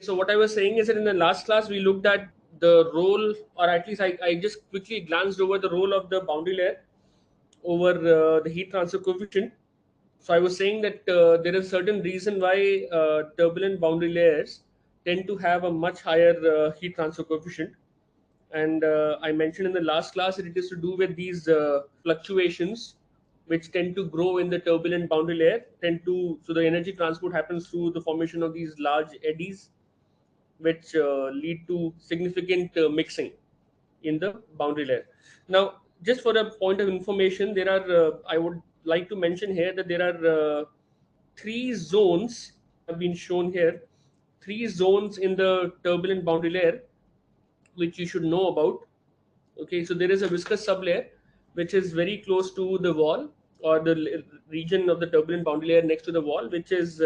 So what I was saying is that in the last class we looked at the role, or at least I just quickly glanced over the role of the boundary layer over the heat transfer coefficient. So I was saying that there is certain reason why turbulent boundary layers tend to have a much higher heat transfer coefficient. And I mentioned in the last class that it is to do with these fluctuations which tend to grow in the turbulent boundary layer, so the energy transport happens through the formation of these large eddies which lead to significant mixing in the boundary layer. Now, just for a point of information, I would like to mention here that there are three zones have been shown here, three zones in the turbulent boundary layer which you should know about. Okay, so there is a viscous sublayer which is very close to the wall, or the region of the turbulent boundary layer next to the wall, which is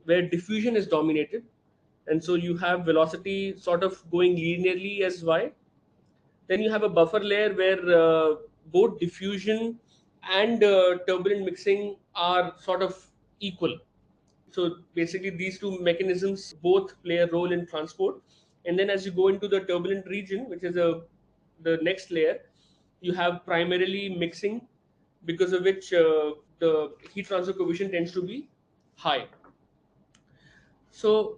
where diffusion is dominated, and so you have velocity sort of going linearly as y. Then you have a buffer layer where both diffusion and turbulent mixing are sort of equal. So basically these two mechanisms both play a role in transport. And then as you go into the turbulent region, which is the next layer, you have primarily mixing, because of which the heat transfer coefficient tends to be high. So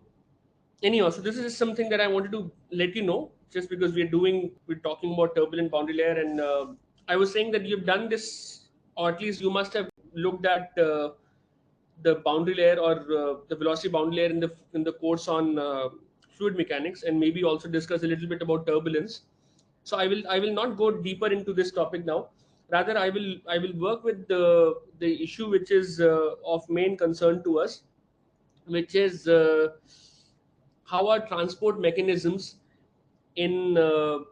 anyhow, so this is something that I wanted to let you know, just because we're talking about turbulent boundary layer. And I was saying that you've done this, or at least you must have looked at the boundary layer, or the velocity boundary layer in the course on fluid mechanics, and maybe also discuss a little bit about turbulence. So I will not go deeper into this topic now. Rather, I will work with the issue which is of main concern to us, which is how are transport mechanisms in the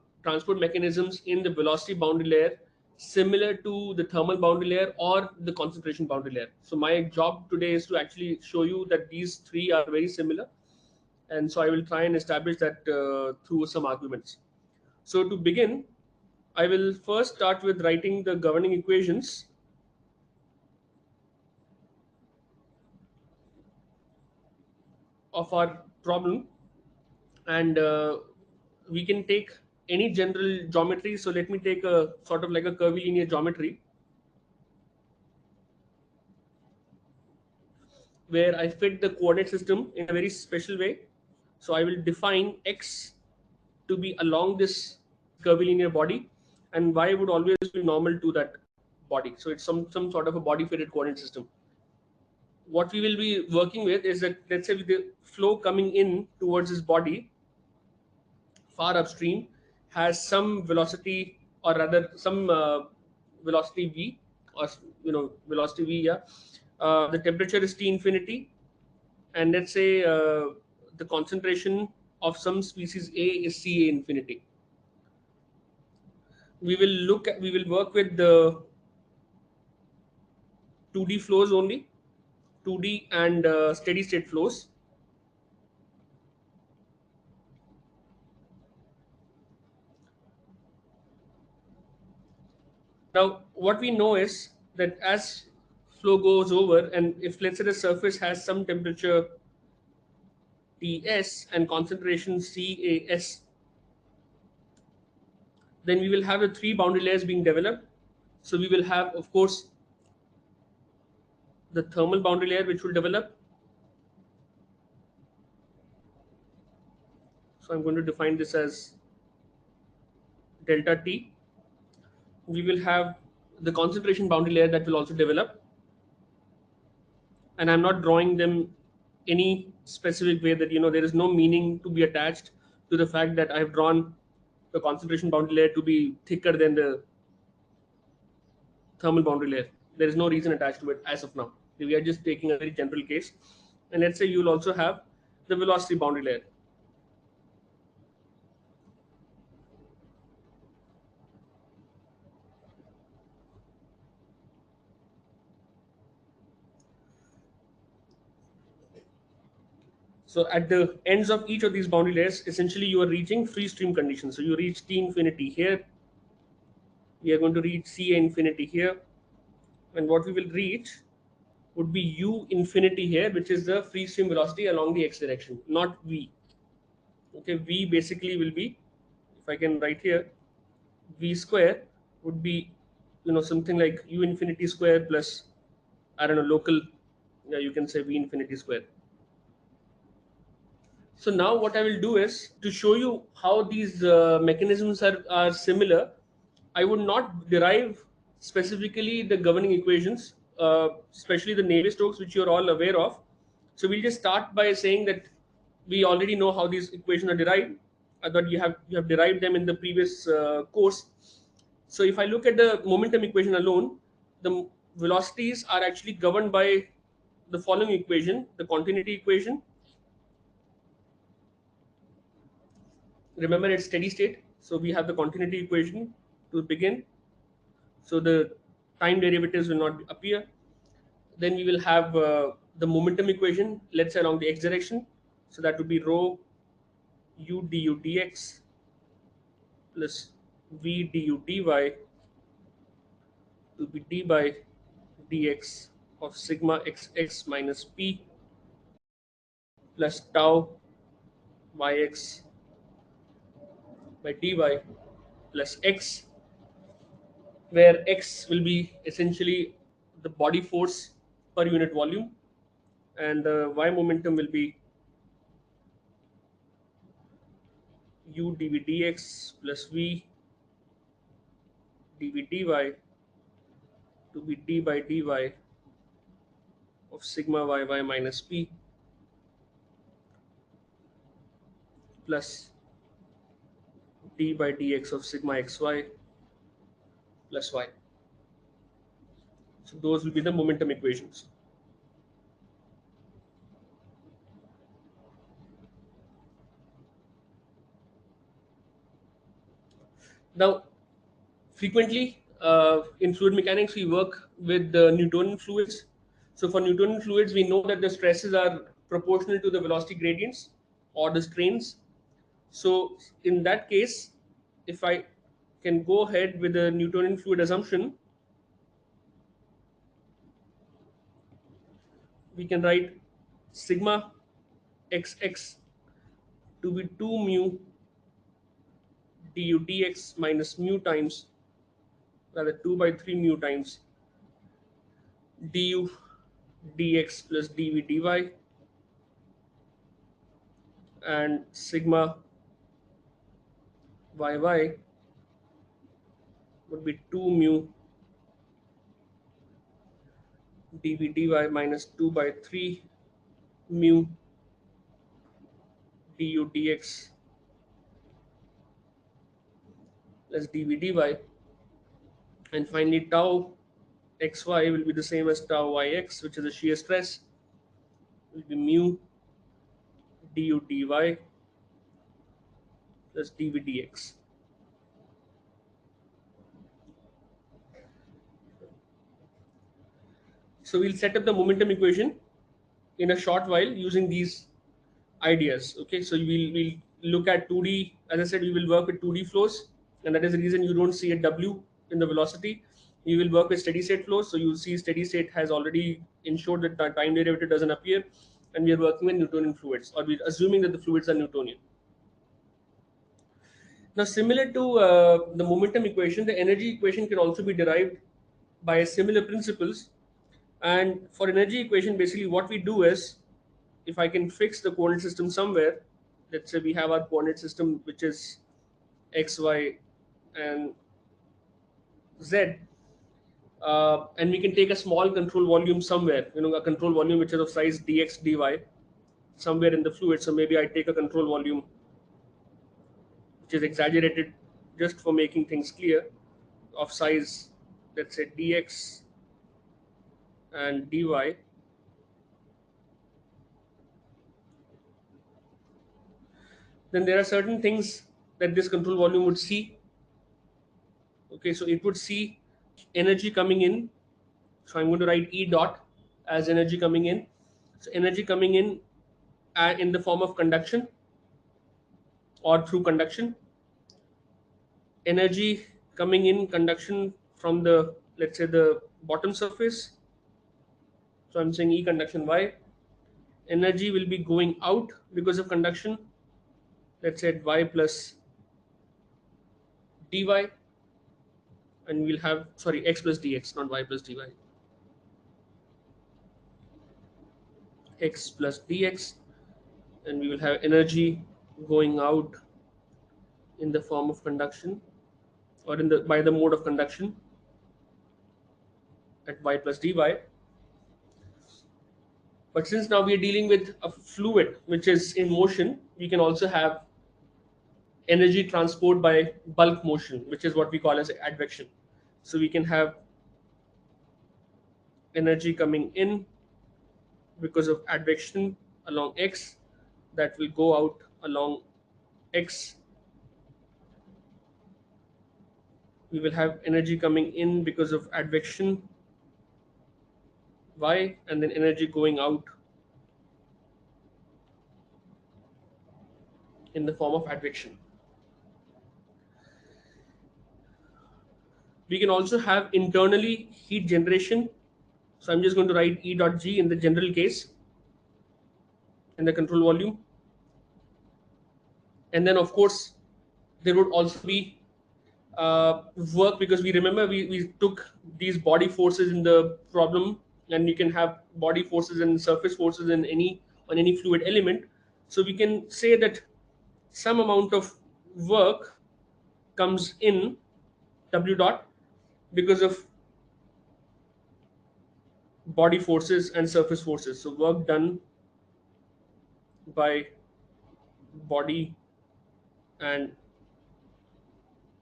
velocity boundary layer similar to the thermal boundary layer or the concentration boundary layer. So my job today is to actually show you that these three are very similar, and so I will try and establish that through some arguments. So to begin, I will first start with writing the governing equations of our problem, and we can take any general geometry. So let me take a sort of like a curvilinear geometry where I fit the coordinate system in a very special way. So I will define x to be along this curvilinear body, and y would always be normal to that body. So it's some sort of a body fitted coordinate system. What we will be working with is that, let's say, with the flow coming in towards this body far upstream has some velocity, or rather some velocity v, or velocity v, yeah. The temperature is T infinity, and let's say the concentration of some species A is Ca infinity. We will work with the 2D flows only, 2D and steady state flows. Now, what we know is that as flow goes over, and if, let's say, the surface has some temperature Ts and concentration Cas, then we will have the three boundary layers being developed. So we will have, of course, the thermal boundary layer which will develop. So I'm going to define this as delta T. We will have the concentration boundary layer that will also develop, and I'm not drawing them any specific way, that there is no meaning to be attached to the fact that I've drawn the concentration boundary layer to be thicker than the thermal boundary layer. There is no reason attached to it as of now. We are just taking a very general case, and let's say you'll also have the velocity boundary layer. So at the ends of each of these boundary layers, essentially you are reaching free stream conditions. So you reach T infinity here, we are going to reach Ca infinity here, and what we will reach would be u infinity here, which is the free stream velocity along the x direction, not v. Okay, v basically will be, if I can write here, v square would be, something like u infinity square plus, I don't know, local, yeah, you can say v infinity square. So now what I will do is to show you how these mechanisms are similar. I would not derive specifically the governing equations, especially the Navier-Stokes, which you're all aware of. So we'll just start by saying that we already know how these equations are derived. I thought you have derived them in the previous course. So if I look at the momentum equation alone, the velocities are actually governed by the following equation, the continuity equation. Remember, it's steady state, so we have the continuity equation to begin, so the time derivatives will not appear. Then we will have the momentum equation, let's say along the x direction, so that would be rho u du dx plus v du dy to be d by dx of sigma xx minus p plus tau yx by dy plus x, where x will be essentially the body force per unit volume, and the y momentum will be u dv dx plus v dv dy to be d by dy of sigma yy minus p plus d by dx of sigma xy plus y. So those will be the momentum equations. Now, frequently in fluid mechanics, we work with the Newtonian fluids. So for Newtonian fluids, we know that the stresses are proportional to the velocity gradients or the strains. So in that case, if I can go ahead with the Newtonian fluid assumption, we can write sigma xx to be 2 mu du dx minus mu times, rather 2 by 3 mu times du dx plus dv dy, and sigma yy would be 2 mu dv dy minus 2 by 3 mu du dx plus dv dy, and finally tau xy will be the same as tau yx, which is the shear stress, will be mu du dy plus dv dx. So we'll set up the momentum equation in a short while using these ideas. Okay, so we'll look at 2D. As I said, we will work with 2D flows, and that is the reason you don't see a W in the velocity. You will work with steady state flows, so you'll see steady state has already ensured that the time derivative doesn't appear, and we are working with Newtonian fluids, or we're assuming that the fluids are Newtonian. Now, similar to the momentum equation, the energy equation can also be derived by similar principles. And for energy equation, basically what we do is, if I can fix the coordinate system somewhere, let's say we have our coordinate system which is x, y, and z, and we can take a small control volume somewhere, a control volume which is of size dx, dy, somewhere in the fluid. So maybe I take a control volume which is exaggerated just for making things clear, of size, let's say dx and dy. Then there are certain things that this control volume would see. Okay, so it would see energy coming in. So I'm going to write E dot as energy coming in. So energy coming in the form of conduction or through conduction. Energy coming in conduction from the, let's say, the bottom surface, So I'm saying E conduction Y. Energy will be going out because of conduction. Let's say Y plus dy, and we'll have, sorry, X plus dx, not Y plus dy. X plus dx, and we will have energy going out in the form of conduction, or in the by the mode of conduction at Y plus dy. But since now we are dealing with a fluid which is in motion, we can also have energy transport by bulk motion, which is what we call as advection. So we can have energy coming in because of advection along x, that will go out along x. We will have energy coming in because of advection y, and then energy going out in the form of advection. We can also have internally heat generation. So I'm just going to write E dot G in the general case, in the control volume. And then of course there would also be work, because we remember we took these body forces in the problem, and you can have body forces and surface forces in any, on any fluid element. So we can say that some amount of work comes in W dot because of body forces and surface forces. So work done by body and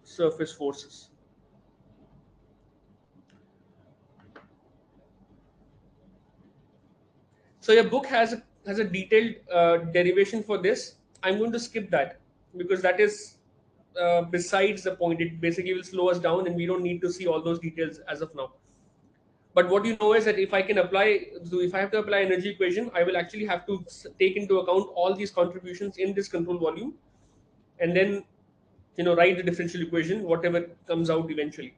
surface forces. So your book has a detailed derivation for this. I'm going to skip that because that is besides the point. It basically will slow us down, and we don't need to see all those details as of now. But what you know is that if I can apply, so if I have to apply energy equation, I will actually have to take into account all these contributions in this control volume, and then write the differential equation, whatever comes out eventually.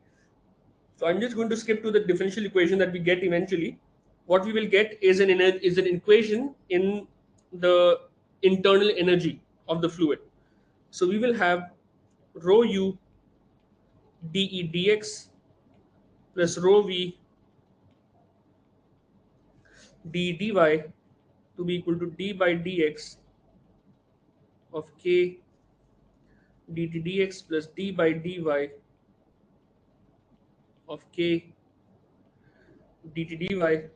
So I'm just going to skip to the differential equation that we get eventually. What we will get is an equation in the internal energy of the fluid. So we will have rho u dE dx plus rho v d dy to be equal to d by dx of k dt dx plus d by dy of k dt dy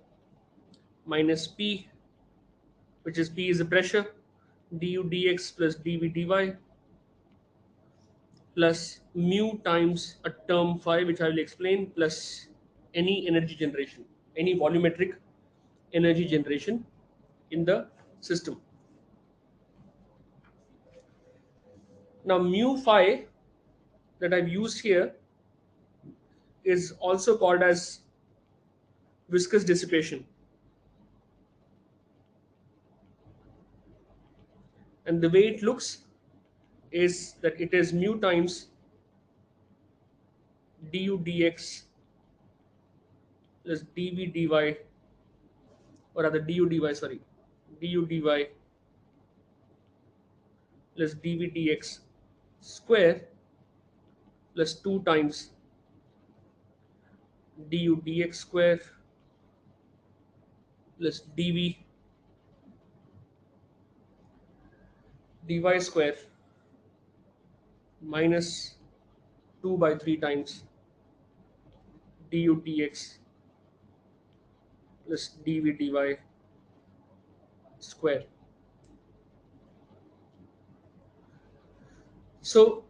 minus p, which is p is the pressure, du dx plus dv dy plus mu times a term phi, which I will explain, plus any energy generation, any volumetric energy generation in the system. Now mu phi that I've used here is also called as viscous dissipation, and the way it looks is that it is mu times du dx plus dv dy, or rather du dy, sorry, du dy plus dv dx square plus 2 times du dx square plus dv dy square minus 2 by 3 times du dx plus dv dy square. So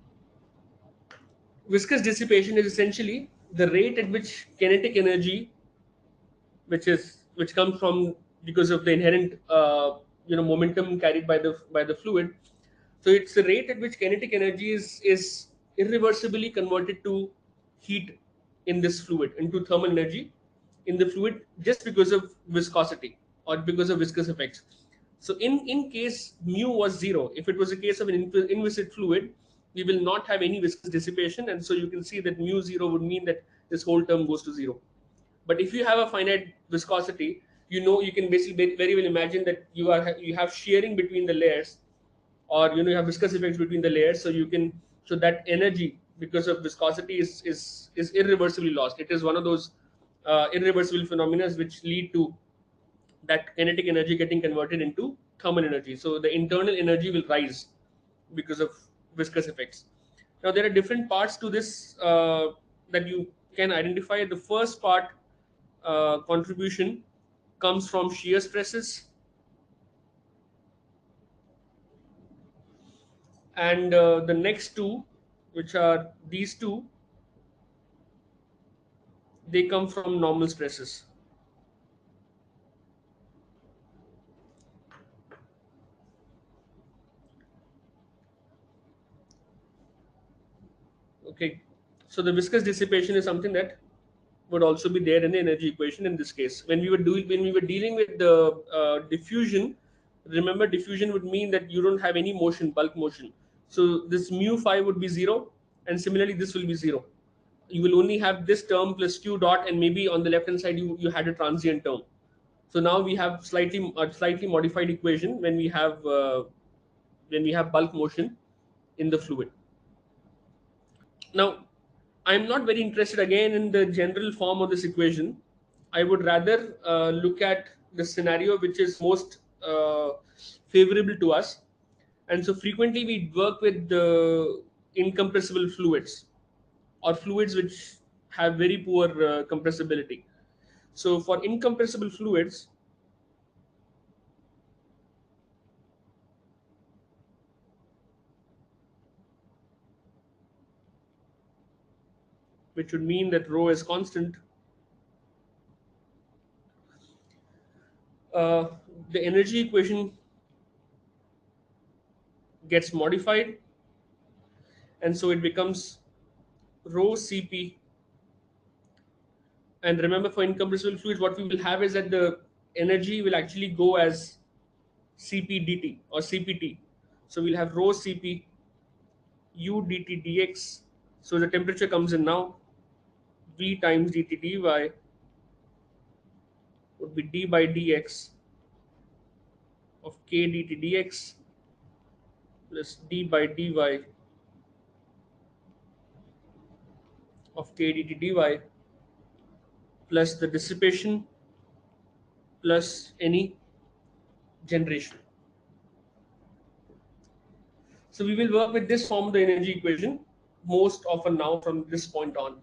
viscous dissipation is essentially the rate at which kinetic energy, which comes from, because of the inherent momentum carried by the fluid. So it's the rate at which kinetic energy is irreversibly converted to heat in this fluid, into thermal energy in the fluid, just because of viscosity or because of viscous effects. So in case mu was zero, if it was a case of an inviscid fluid, we will not have any viscous dissipation, and so you can see that mu zero would mean that this whole term goes to zero. But if you have a finite viscosity, you can basically very well imagine that you have shearing between the layers, or you have viscous effects between the layers. So you can, so that energy because of viscosity is irreversibly lost. It is one of those irreversible phenomena which lead to that kinetic energy getting converted into thermal energy. So the internal energy will rise because of viscous effects. Now there are different parts to this that you can identify. The first part, contribution, comes from shear stresses, and the next two, which are these two, they come from normal stresses. Okay, so the viscous dissipation is something that would also be there in the energy equation in this case. When we were dealing with the diffusion, remember diffusion would mean that you don't have any motion, bulk motion. So this mu phi would be zero, and similarly this will be zero. You will only have this term plus q dot, and maybe on the left hand side you had a transient term. So now we have slightly modified equation when we have bulk motion in the fluid. Now, I'm not very interested again in the general form of this equation. I would rather look at the scenario which is most favorable to us. And so frequently we work with the incompressible fluids, or fluids which have very poor compressibility. So for incompressible fluids, which would mean that rho is constant, uh, the energy equation gets modified, and so it becomes rho Cp. And remember, for incompressible fluids, what we will have is that the energy will actually go as Cp dt or Cpt. So we'll have rho Cp u dt dx. So the temperature comes in now. V times dt dy would be d by dx of k dt dx plus d by dy of k dt dy plus the dissipation plus any generation. So we will work with this form of the energy equation most often now from this point on.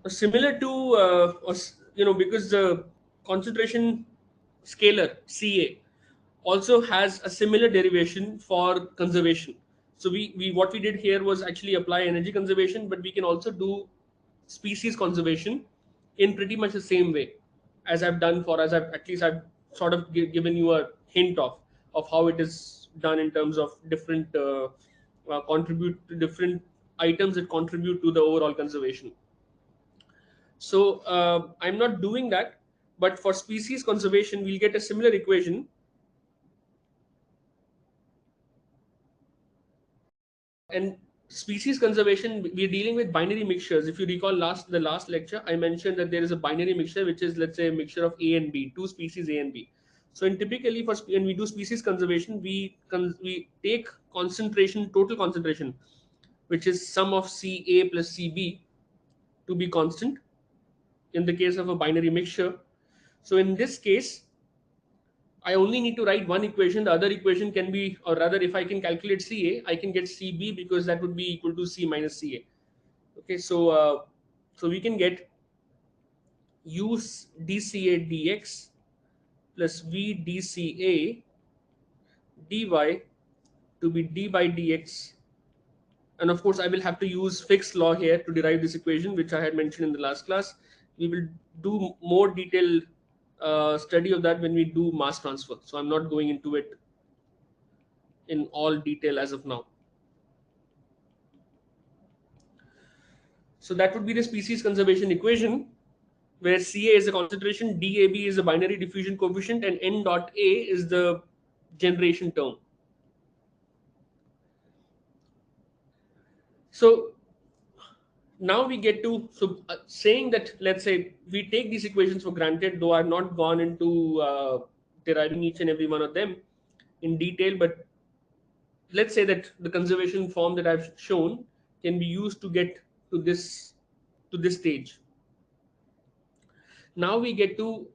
Similar to because the concentration scalar Ca also has a similar derivation for conservation. So we what we did here was actually apply energy conservation, but we can also do species conservation in pretty much the same way as I've done for, as I've at least I've sort of given you a hint of how it is done in terms of different contribute to different items that contribute to the overall conservation. So I'm not doing that, but for species conservation, we'll get a similar equation. And species conservation, we're dealing with binary mixtures. If you recall the last lecture, I mentioned that there is a binary mixture, which is, let's say, a mixture of A and B, two species A and B. So in typically when we do species conservation, we take concentration, total concentration, which is sum of Ca plus Cb, to be constant in the case of a binary mixture. So in this case, I only need to write one equation. The other equation can be, or rather, if I can calculate Ca, I can get Cb, because that would be equal to C minus Ca. Okay, so we can get u dCa dx plus v dCa dy to be d by dx. And of course, I will have to use Fick's law here to derive this equation, which I had mentioned in the last class. We will do more detailed study of that when we do mass transfer. So I'm not going into it in all detail as of now. So that would be the species conservation equation, where Ca is the concentration, dAb is the binary diffusion coefficient, and n dot A is the generation term. So Now we get to, so saying that, let's say we take these equations for granted, though I've not gone into deriving each and every one of them in detail, but let's say that the conservation form that I've shown can be used to get to this stage. Now we get to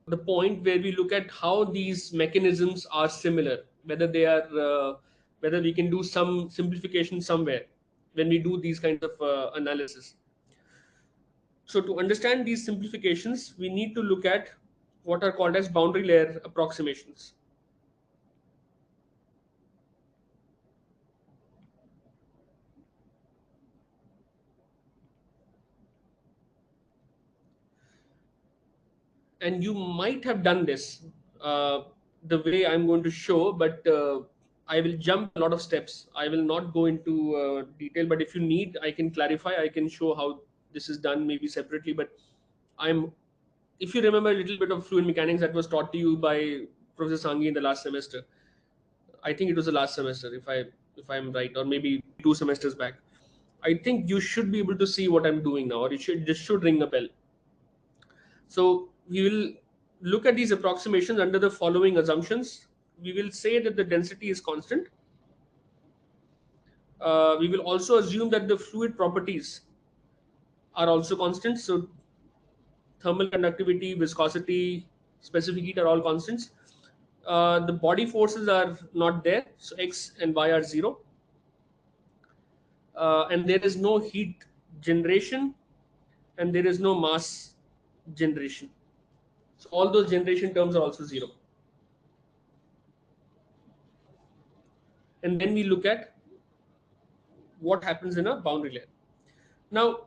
the point where we look at how these mechanisms are similar, whether they are whether we can do some simplification somewhere when we do these kinds of analysis. So to understand these simplifications, we need to look at what are called as boundary layer approximations. And you might have done this uh, the way I'm going to show, but I will jump a lot of steps. I will not go into detail, but if you need, I can clarify. I can show how this is done maybe separately. But I'm, if you remember a little bit of fluid mechanics that was taught to you by Professor Sanghi in the last semester, I think it was the last semester, if I'm right, or maybe 2 semesters back. I think you should be able to see what I'm doing now, or it should, this should ring a bell. So we will look at these approximations under the following assumptions. We will say that the density is constant. We will also assume that the fluid properties are also constant. So thermal conductivity, viscosity, specific heat are all constants. The body forces are not there. So X and Y are zero. And there is no heat generation and there is no mass generation. So all those generation terms are also zero. And then we look at what happens in a boundary layer. Now,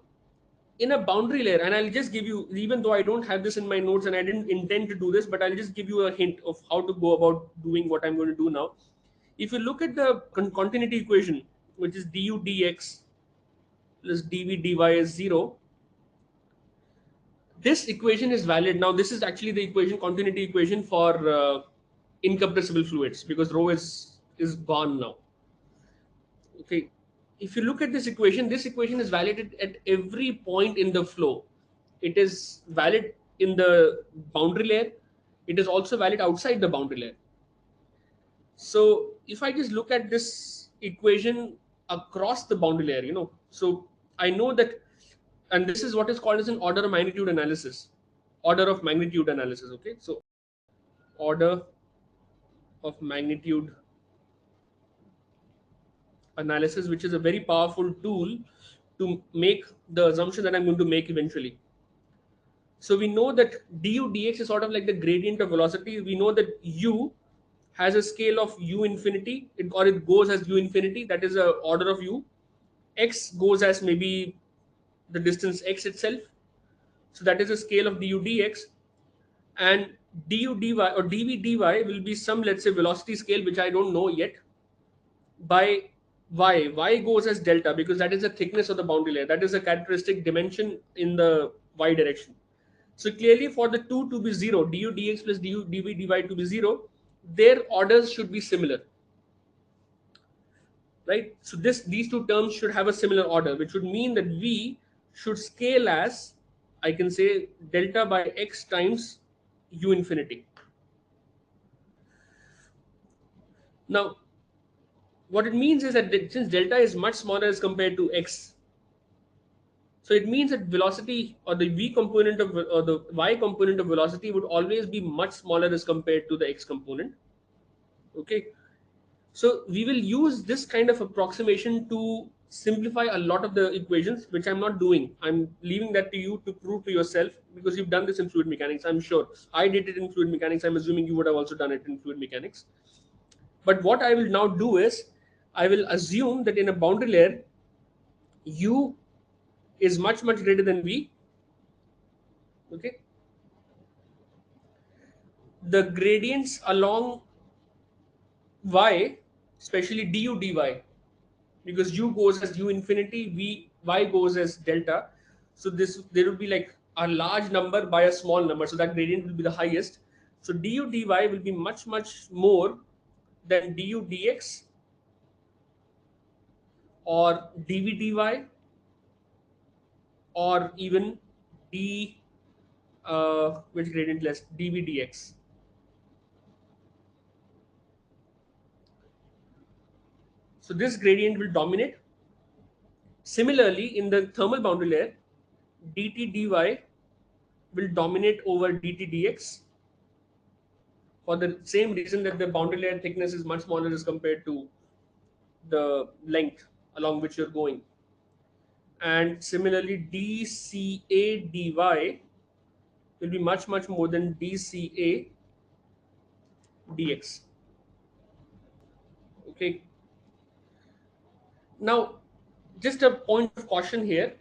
in a boundary layer, and I'll just give you, even though I don't have this in my notes and I didn't intend to do this, but I'll just give you a hint of how to go about doing what I'm going to do now. If you look at the continuity equation, which is du dx plus dv dy is 0, this equation is valid. Now, this is actually the equation, continuity equation for incompressible fluids, because rho is gone now. Okay, if you look at this equation is valid at every point in the flow. It is valid in the boundary layer. It is also valid outside the boundary layer. So if I just look at this equation across the boundary layer, so I know that, and this is what is called as an order of magnitude analysis. Order of magnitude analysis. Okay, so order of magnitude analysis, which is a very powerful tool to make the assumption that I'm going to make eventually. So we know that du dx is sort of like the gradient of velocity. We know that u has a scale of u infinity, or it goes as u infinity. That is a order of u. X goes as maybe the distance x itself. So that is a scale of du dx, and du dy or dv dy will be some, let's say, velocity scale which I don't know yet, by y. Y goes as delta because that is the thickness of the boundary layer. That is a characteristic dimension in the y direction. So clearly for the two to be 0, du dx plus du dv dy to be 0, their orders should be similar, right? So these two terms should have a similar order, which would mean that v should scale as, I can say, delta by x times u infinity. Now, what it means is that since delta is much smaller as compared to x, so it means that velocity, or the v component of, or the y component of velocity, would always be much smaller as compared to the x component. Okay, so we will use this kind of approximation to simplify a lot of the equations, which I'm not doing. I'm leaving that to you to prove to yourself, because you've done this in fluid mechanics. I'm sure I did it in fluid mechanics. I'm assuming you would have also done it in fluid mechanics. But what I will now do is, I will assume that in a boundary layer, u is much, much greater than v. Okay, the gradients along y, especially du dy, because u goes as u infinity, y goes as delta. So this, there will be like a large number by a small number, so that gradient will be the highest. So du dy will be much, much more than du dx or dv dy or even d, which gradient less, dv dx. So this gradient will dominate. Similarly, in the thermal boundary layer, dt dy will dominate over dt dx, for the same reason that the boundary layer thickness is much smaller as compared to the length along which you're going. And similarly, dca dy will be much more than dca dx. Okay. Now, just a point of caution here,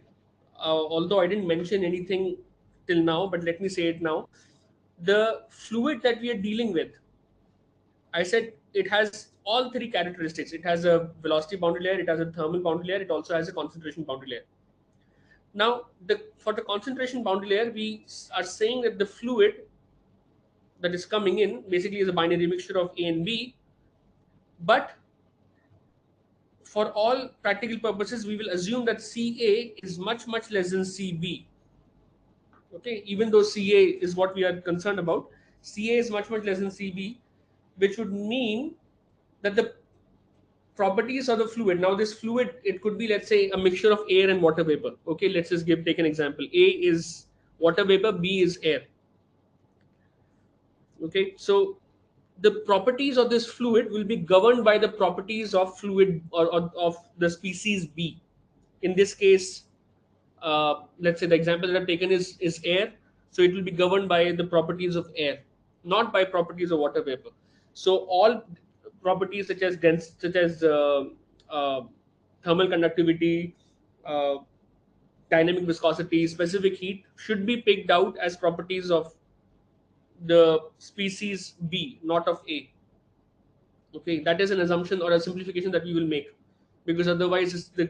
although I didn't mention anything till now, but let me say it now. The fluid that we are dealing with, I said it has all three characteristics. It has a velocity boundary layer, it has a thermal boundary layer, it also has a concentration boundary layer. Now, for the concentration boundary layer, we are saying that the fluid that is coming in basically is a binary mixture of A and B, but for all practical purposes, we will assume that Ca is much less than Cb. Okay, even though Ca is what we are concerned about, Ca is much less than Cb, which would mean that the properties of the fluid, now this fluid, it could be, let's say, a mixture of air and water vapor. Okay, let's just take an example. A is water vapor, B is air. Okay, so the properties of this fluid will be governed by the properties of fluid, or of the species B. In this case, let's say the example that I've taken is air, so it will be governed by the properties of air, not by properties of water vapor. So all properties such as uh, thermal conductivity, uh, dynamic viscosity, specific heat should be picked out as properties of the species B, not of A. Okay, that is an assumption or a simplification that we will make, because otherwise the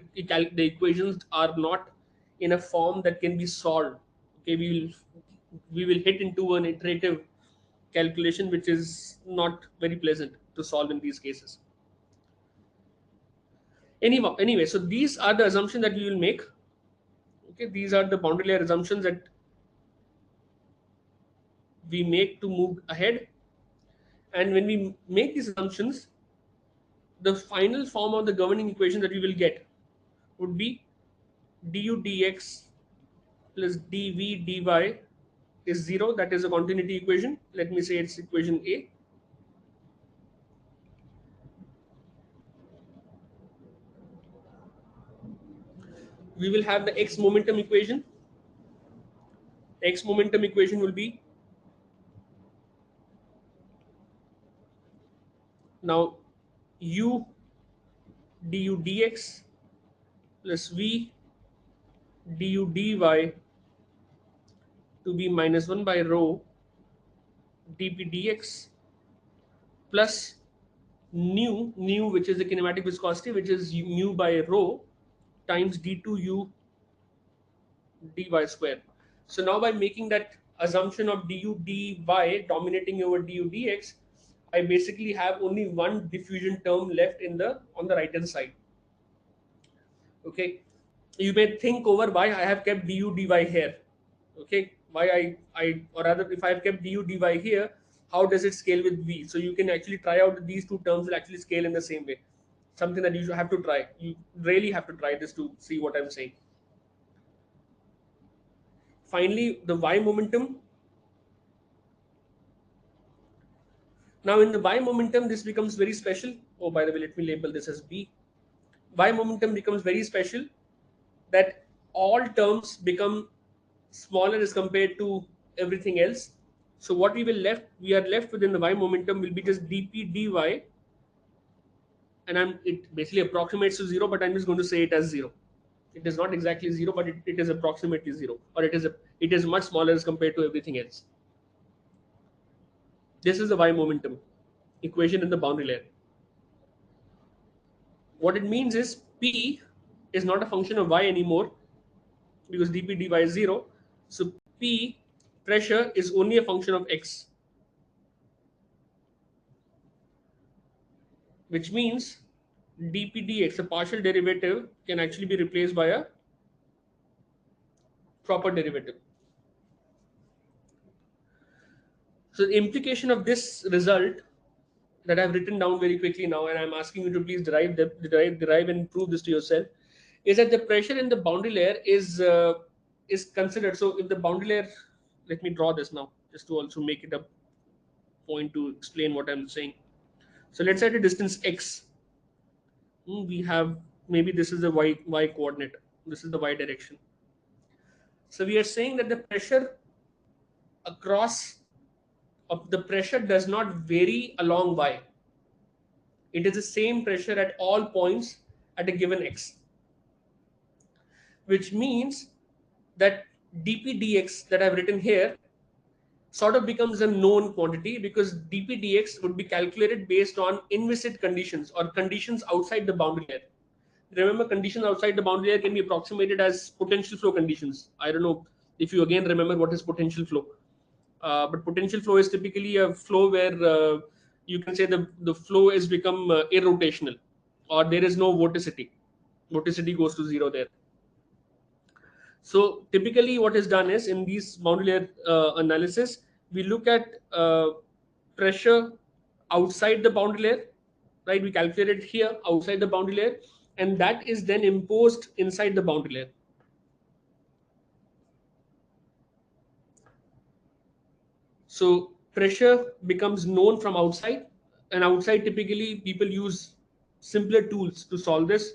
equations are not in a form that can be solved. Okay, we will hit into an iterative calculation which is not very pleasant to solve in these cases. Anyway, so these are the assumptions that we will make. Okay, these are the boundary layer assumptions that we make to move ahead. And when we make these assumptions, the final form of the governing equation that we will get would be du dx plus dv dy is 0. That is a continuity equation. Let me say it's equation A. We will have the x momentum equation. X momentum equation will be, now, u du dx plus v du dy to be minus 1 by rho dp dx plus nu, which is the kinematic viscosity, which is mu by rho times d2u dy square. So now by making that assumption of du dy dominating over du dx, I basically have only one diffusion term left on the right hand side. Okay, you may think over why I have kept du dy here. Okay, why I or rather, if I have kept du dy here, how does it scale with v? So you can actually try out these two terms will actually scale in the same way. Something that you should have to try. You really have to try this to see what I'm saying. Finally, the y momentum. Now in the y momentum, this becomes very special. Oh, by the way, let me label this as B. Y momentum becomes very special, that all terms become smaller as compared to everything else. So what we are left within the y momentum will be just dp dy, and it basically approximates to 0, but I'm just going to say it as 0. It is not exactly 0, but it is approximately 0, or it is much smaller as compared to everything else. This is the y momentum equation in the boundary layer. What it means is P is not a function of y anymore, because dp dy is 0. So P pressure is only a function of x, which means dp dx, a partial derivative, can actually be replaced by a proper derivative. So the implication of this result that I've written down very quickly now, and I'm asking you to please derive and prove this to yourself, is that the pressure in the boundary layer is considered. So if the boundary layer, let me draw this now, just to also make it a point to explain what I'm saying. So let's set a distance x. We have, maybe this is the y coordinate. This is the y direction. So we are saying that the pressure across of the pressure does not vary along y. It is the same pressure at all points at a given x, which means that dp dx that I've written here sort of becomes a known quantity, because dp dx would be calculated based on inviscid conditions or conditions outside the boundary layer. Remember, conditions outside the boundary layer can be approximated as potential flow conditions. I don't know if you again remember what is potential flow. But potential flow is typically a flow where you can say the flow is become irrotational, or there is no vorticity. Vorticity goes to zero there. So typically what is done is, in these boundary layer analysis, we look at pressure outside the boundary layer, right? We calculate it here outside the boundary layer, and that is then imposed inside the boundary layer. So pressure becomes known from outside, and outside typically people use simpler tools to solve this.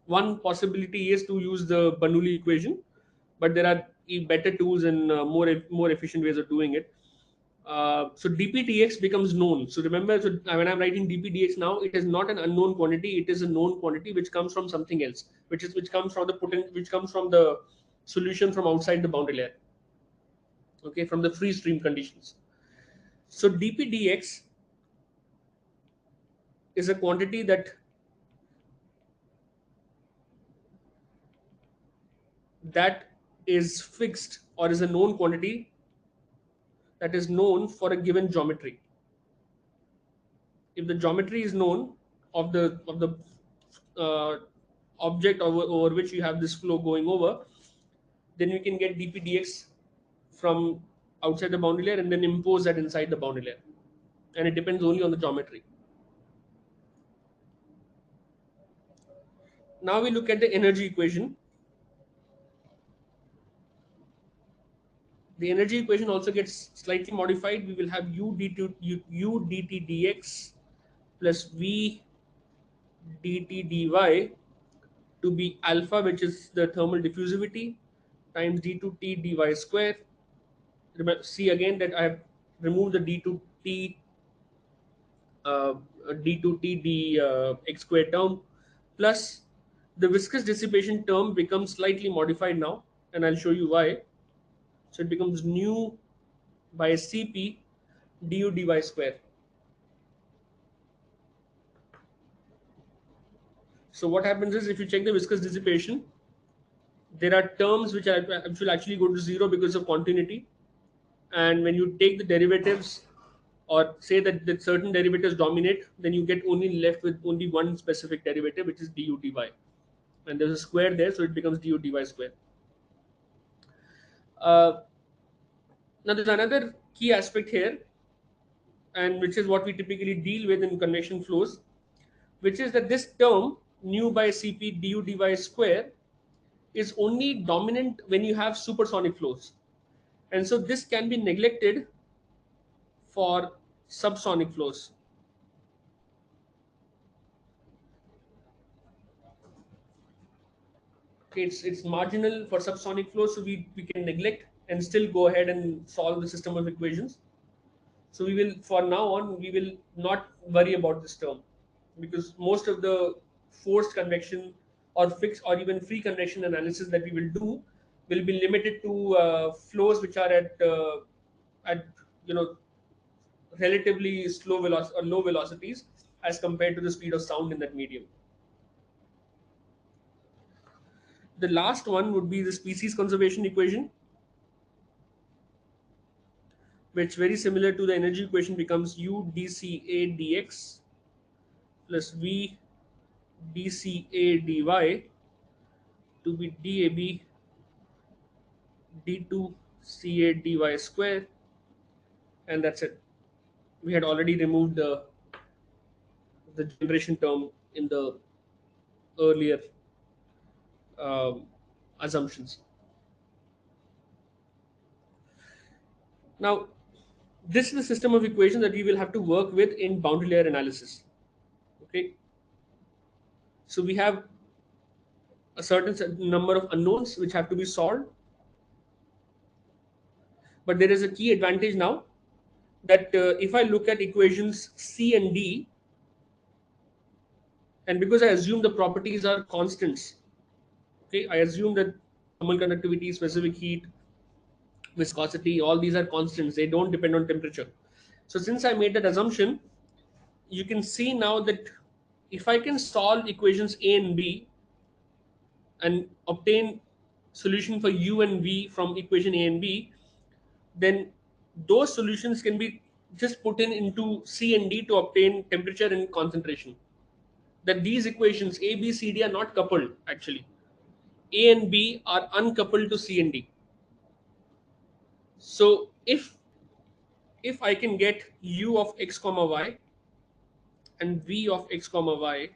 One possibility is to use the Bernoulli equation, but there are better tools and more efficient ways of doing it. So dpdx becomes known. So remember, so when I'm writing dpdx now, it is not an unknown quantity; it is a known quantity which comes from something else, which comes from which comes from the solution from outside the boundary layer. Okay, from the free stream conditions. So dpdx is a quantity that is fixed, or is a known quantity that is known for a given geometry. If the geometry is known of the uh, object over which you have this flow going over, then you can get dpdx from outside the boundary layer and then impose that inside the boundary layer, and it depends only on the geometry. Now we look at the energy equation. The energy equation also gets slightly modified. We will have u dt dx plus v dt dy to be alpha, which is the thermal diffusivity, times d2t dy square. Remember, see again that I have removed the d2t uh, d2t d x square term, plus the viscous dissipation term becomes slightly modified now, and I'll show you why. So it becomes nu by cp du dy square. So what happens is, if you check the viscous dissipation, there are terms which will actually go to zero because of continuity. And when you take the derivatives, or say that certain derivatives dominate, then you get only left with only one specific derivative, which is du dy. And there's a square there, so it becomes du dy square. Uh, Now there's another key aspect here, and which is what we typically deal with in convection flows, which is that this term nu by cp du dy square is only dominant when you have supersonic flows, and so this can be neglected for subsonic flows. Okay, it's marginal for subsonic flows, so we can neglect and still go ahead and solve the system of equations. So we will, for now on, we will not worry about this term, because most of the forced convection or fixed or even free convection analysis that we will do will be limited to flows which are at you know relatively slow velocity or low velocities as compared to the speed of sound in that medium. The last one would be the species conservation equation, which very similar to the energy equation becomes u dca dx plus v dca dy to be dab d2 ca dy square, and that's it. We had already removed the generation term in the earlier um, assumptions. Now, this is the system of equations that we will have to work with in boundary layer analysis. Okay, so we have a number of unknowns which have to be solved, but there is a key advantage now that if I look at equations C and D, and because I assume the properties are constants, okay, I assume that thermal conductivity, specific heat, viscosity, all these are constants. They don't depend on temperature. So since I made that assumption, you can see now that if I can solve equations A and B and obtain solution for U and V from equation A and B, then those solutions can be just put in into C and D to obtain temperature and concentration. That these equations A, B, C, D are not coupled actually. A and B are uncoupled to C and D. So if I can get U of x comma y and V of x comma y,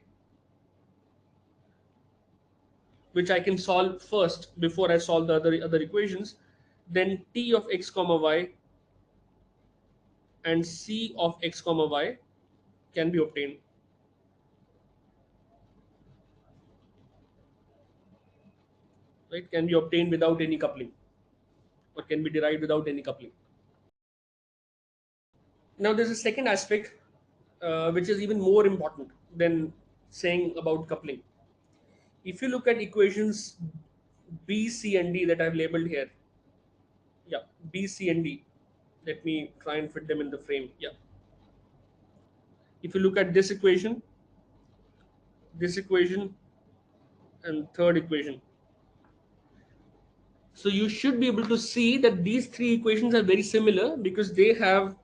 which I can solve first before I solve the other equations, then T of x comma y and C of x comma y can be obtained. Right? Can be obtained without any coupling, or can be derived without any coupling. Now there's a second aspect which is even more important than saying about coupling. If you look at equations B, C, and D that I've labeled here, yeah, B, C, and D. Let me try and fit them in the frame. Yeah. If you look at this equation, and third equation, so you should be able to see that these three equations are very similar because they have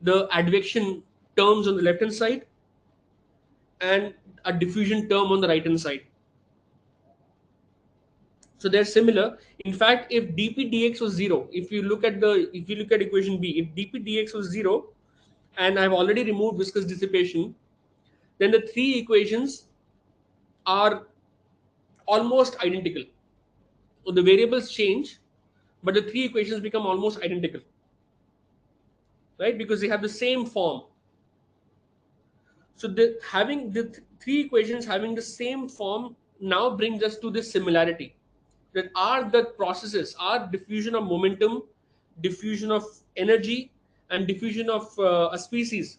the advection terms on the left hand side and a diffusion term on the right hand side. So they're similar. In fact, if dp dx was zero, if you look at equation B, if dp dx was zero, and I've already removed viscous dissipation, then the three equations are almost identical. So the variables change, but the three equations become almost identical, right? Because they have the same form. So having three equations having the same form now brings us to this similarity. That are the processes, are diffusion of momentum, diffusion of energy, and diffusion of a species.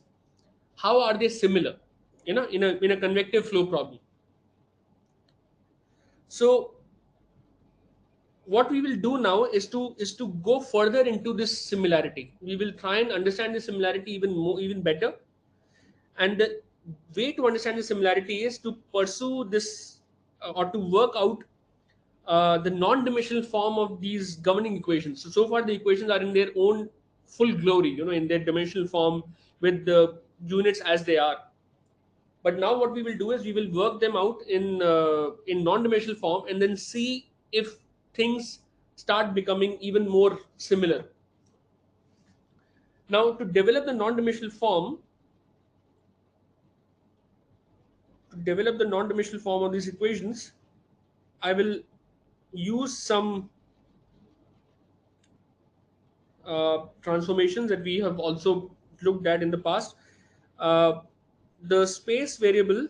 How are they similar? In a convective flow problem. So what we will do now is to go further into this similarity. We will try and understand the similarity even better, and the way to understand the similarity is to pursue this or to work out the non-dimensional form of these governing equations. So far the equations are in their own full glory, in their dimensional form with the units as they are. But now what we will do is we will work them out in non-dimensional form and then see if things start becoming even more similar. Now to develop the non-dimensional form of these equations, I will use some transformations that we have also looked at in the past. Uh, the space variable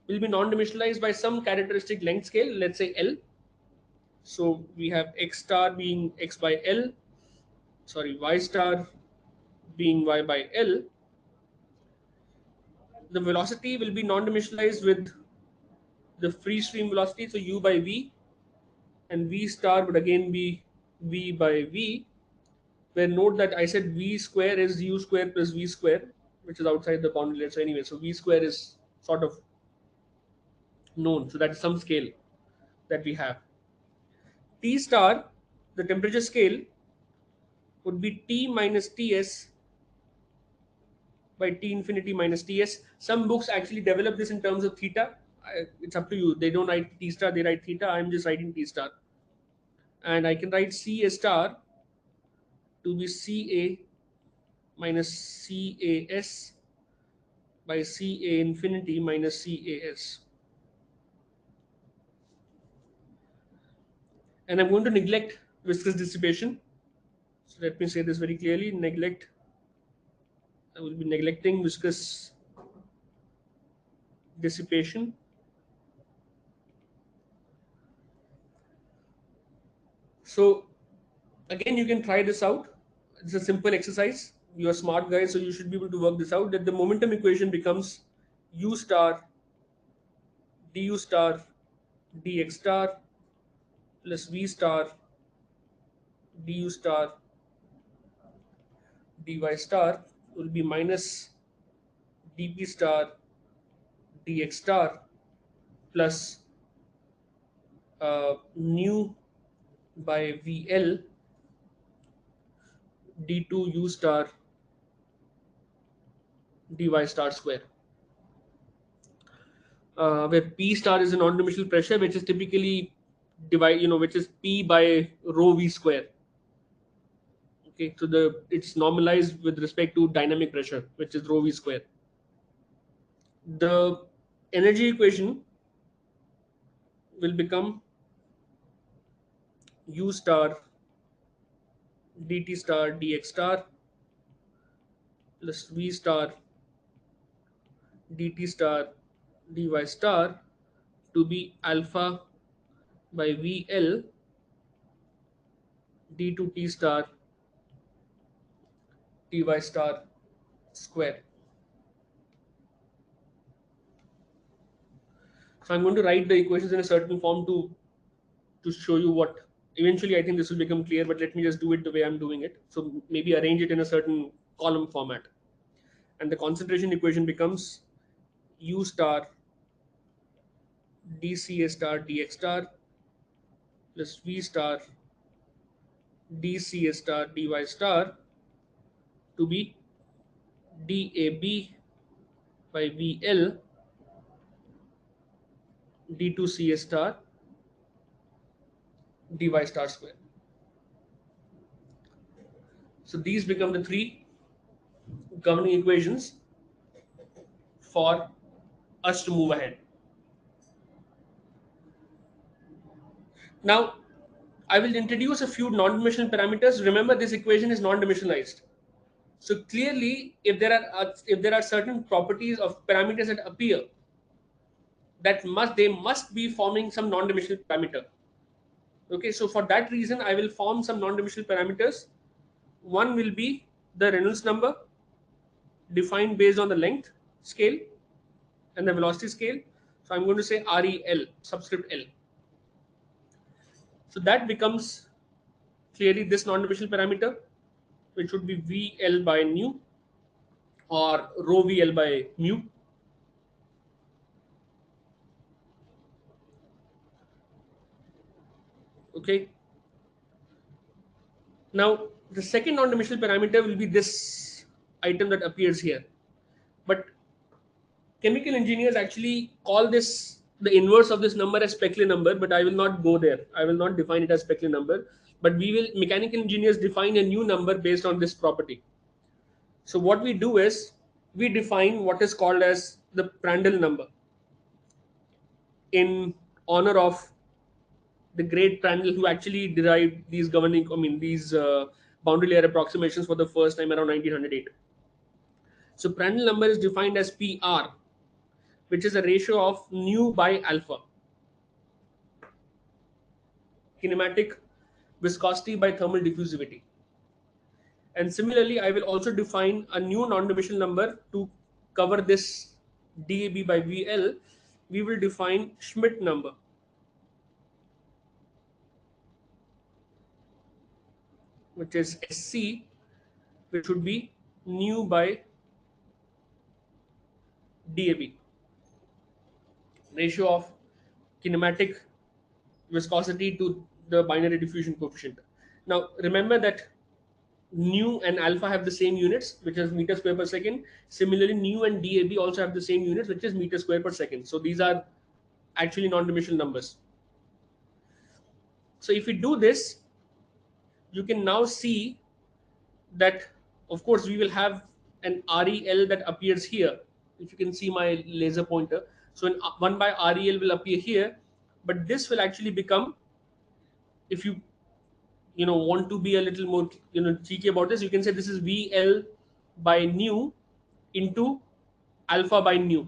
will be non-dimensionalized by some characteristic length scale, let's say L. So we have x star being x by L, sorry, y star being y by L. The velocity will be non-dimensionalized with the free stream velocity, so u by v, and v star would again be v by v, where note that I said v square is u square plus v square, which is outside the boundary layer. So anyway, so v square is sort of known. So that is some scale that we have. T star, the temperature scale, would be T minus Ts by T infinity minus Ts. Some books actually develop this in terms of theta. It's up to you. They don't write T star, they write theta. I'm just writing T star. and I can write Ca star to be Ca minus Cas by Ca infinity minus Cas. And I'm going to neglect viscous dissipation. So let me say this very clearly. I will be neglecting viscous dissipation. So again, you can try this out. It's a simple exercise. You're smart guys, so you should be able to work this out. That the momentum equation becomes u star du star dx star plus v star du star dy star will be minus dp star dx star plus nu by vl d2 u star dy star square, where P star is a non-dimensional pressure, which is typically which is P by rho V square. Okay, so it's normalized with respect to dynamic pressure, which is rho V square. The energy equation will become U star dt star dx star plus V star dt star dy star to be alpha by VL d2 T star dy star square. So I'm going to write the equations in a certain form to show you what eventually I think this will become clear, but let me just do it the way I'm doing it. So maybe arrange it in a certain column format. And the concentration equation becomes U star dCA star dx star plus V star dCA star dy star to be DAB by VL d2CA star dy star square. So these become the three governing equations for us to move ahead. Now, I will introduce a few non-dimensional parameters. Remember, this equation is non-dimensionalized. So clearly, if there are certain properties of parameters that appear, they must be forming some non-dimensional parameter. Okay, so for that reason, I will form some non-dimensional parameters. One will be the Reynolds number, defined based on the length scale and the velocity scale. So I'm going to say REL, subscript L. So that becomes clearly this non-dimensional parameter, which would be VL by nu or rho VL by mu. Okay. Now the second non-dimensional parameter will be this item that appears here. But chemical engineers actually call this the inverse of this number as Speckley number, but I will not go there. I will not define it as Speckley number, but mechanical engineers define a new number based on this property. So what we do is we define what is called as the Prandtl number in honor of the great Prandtl who actually derived these boundary layer approximations for the first time around 1908. So Prandtl number is defined as PR, which is a ratio of nu by alpha, kinematic viscosity by thermal diffusivity. And similarly, I will also define a new non-dimensional number to cover this DAB by VL. We will define Schmidt number, which is SC, which would be nu by DAB, ratio of kinematic viscosity to the binary diffusion coefficient. Now, remember that nu and alpha have the same units, which is meter square per second. Similarly, nu and DAB also have the same units, which is meter square per second. So these are actually non-dimensional numbers. So if we do this, you can now see that, of course, we will have an REL that appears here. If you can see my laser pointer, so an 1 by REL will appear here, but this will actually become, if you want to be a little more cheeky about this, you can say this is VL by nu into alpha by nu.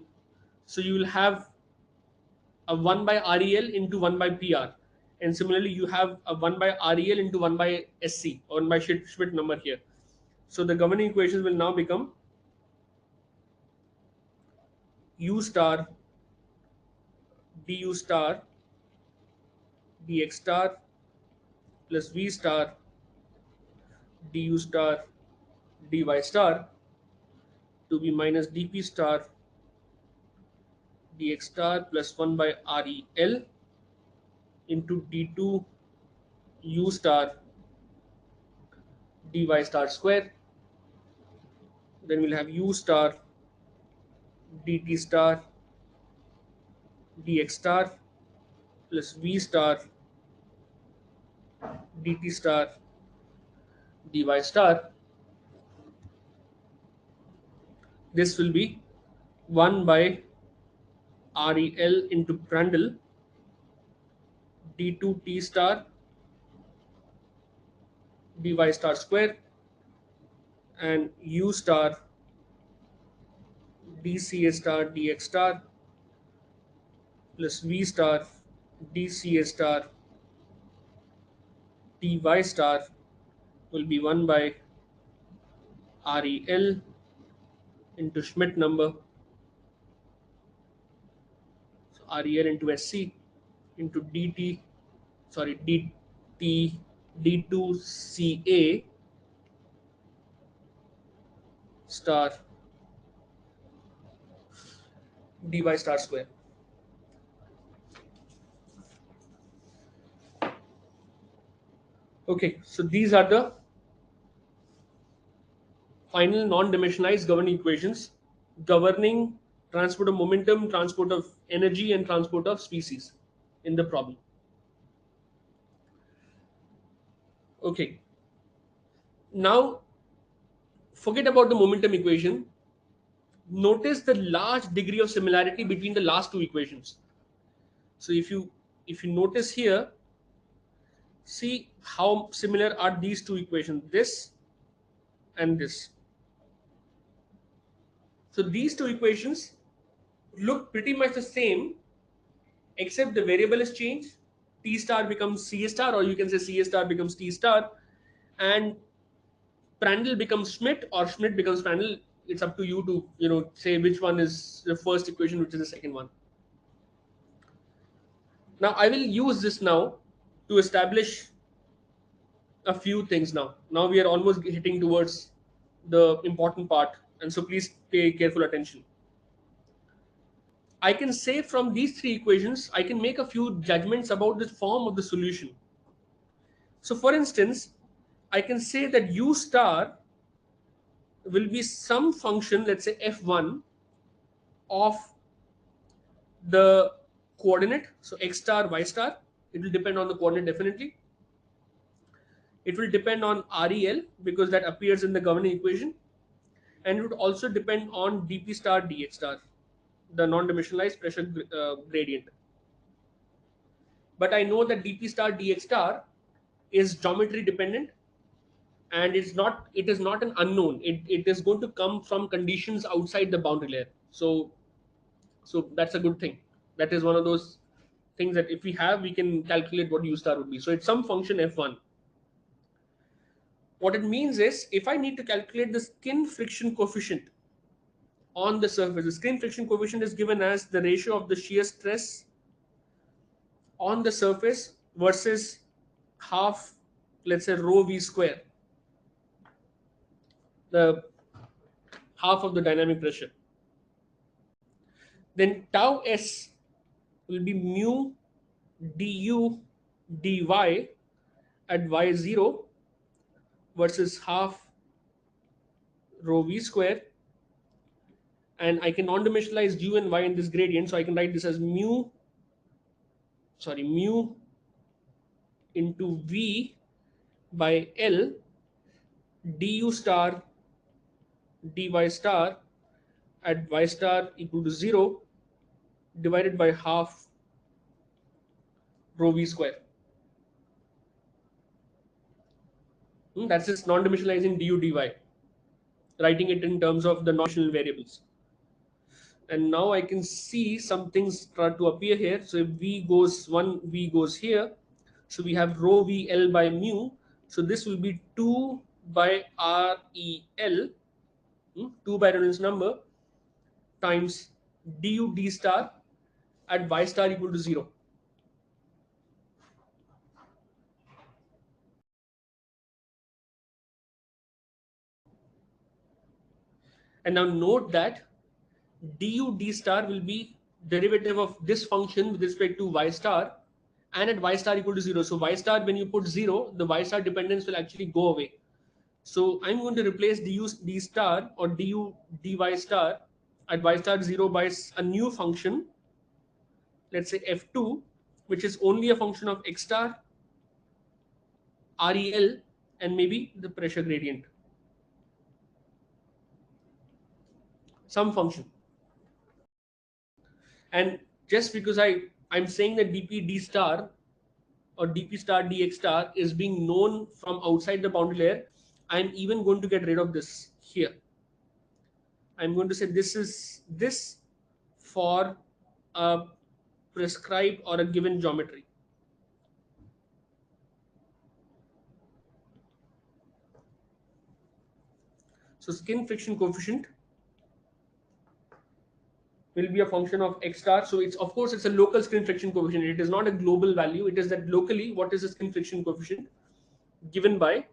So you will have a 1 by REL into 1 by PR, and similarly you have a 1 by REL into 1 by SC, or 1 by Schmidt number here. So the governing equations will now become U star du star dx star plus V star du star dy star to be minus dp star dx star plus 1 by REL into d2 u star dy star square. Then we'll have u star dt star dx star plus v star dt star dy star. This will be 1 by REL into Prandtl d2 t star dy star square and u star dca star dx star plus v star dca star dy star will be 1 by REL into Schmidt number, so REL into SC into dt, sorry, dt d2ca star dy star square. Okay, so these are the final non-dimensionalized governing equations governing transport of momentum, transport of energy, and transport of species in the problem. Okay, now forget about the momentum equation. Notice the large degree of similarity between the last two equations. So if you notice here, see how similar are these two equations, this and this. So these two equations look pretty much the same, except the variable is changed. T star becomes C star, or you can say C star becomes T star, and Prandtl becomes Schmidt, or Schmidt becomes Prandtl. It's up to you to say which one is the first equation, which is the second one. Now I will use this now to establish a few things. Now we are almost hitting towards the important part, and so please pay careful attention. I can say from these three equations, I can make a few judgments about the form of the solution. So for instance, I can say that u star will be some function, let's say f1, of the coordinate, so x star, y star. It will depend on the coordinate definitely. It will depend on REL because that appears in the governing equation, and it would also depend on dp star dx star, the non-dimensionalized pressure gradient. But I know that dp star dx star is geometry dependent, and it is not an unknown. It is going to come from conditions outside the boundary layer. So that's a good thing. That is one of those things that if we have, we can calculate what u star would be. So it's some function f1. What it means is, if I need to calculate the skin friction coefficient on the surface, the skin friction coefficient is given as the ratio of the shear stress on the surface versus half, let's say, rho v square, the half of the dynamic pressure. Then tau s will be mu du dy at y0 versus half rho v square, and I can non-dimensionalize u and y in this gradient, so I can write this as mu into v by l du star dy star at y star equal to 0 divided by half rho v square. That's just non-dimensionalizing du dy, writing it in terms of the notional variables. And now I can see some things start to appear here. So if v goes 1, v goes here. So we have rho v l by mu. So this will be 2 by r e l, 2 by Reynolds number, times du d star at y star equal to 0. And now note that du d star will be derivative of this function with respect to y star and at y star equal to 0. So y star, when you put 0, the y star dependence will actually go away. So I'm going to replace du d star or du dy star at y star 0 by a new function, let's say f2, which is only a function of x star, rel, and maybe the pressure gradient, some function. And just because I'm saying that dp d star or dp star dx star is being known from outside the boundary layer, I'm even going to get rid of this here. I'm going to say this is this for a prescribed or a given geometry. So skin friction coefficient will be a function of x star. So it's, of course, it's a local skin friction coefficient. It is not a global value. It is that locally what is the skin friction coefficient given by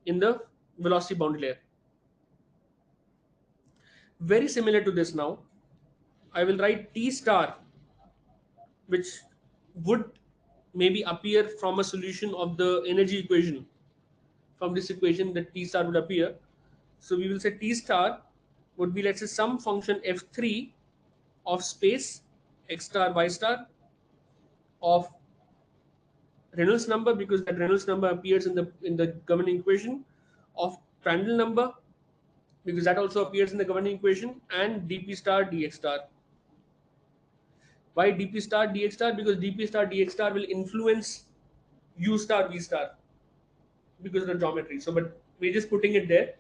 in the velocity boundary layer. Very similar to this now, I will write T star, which would maybe appear from a solution of the energy equation. From this equation, that T star would appear. So we will say T star would be, let's say, some function f3 of space x star y star of Reynolds number, because that Reynolds number appears in the governing equation, of Prandtl number, because that also appears in the governing equation, and dp star dx star. Why dp star dx star? Because dp star dx star will influence u star v star because of the geometry. So, but we're just putting it there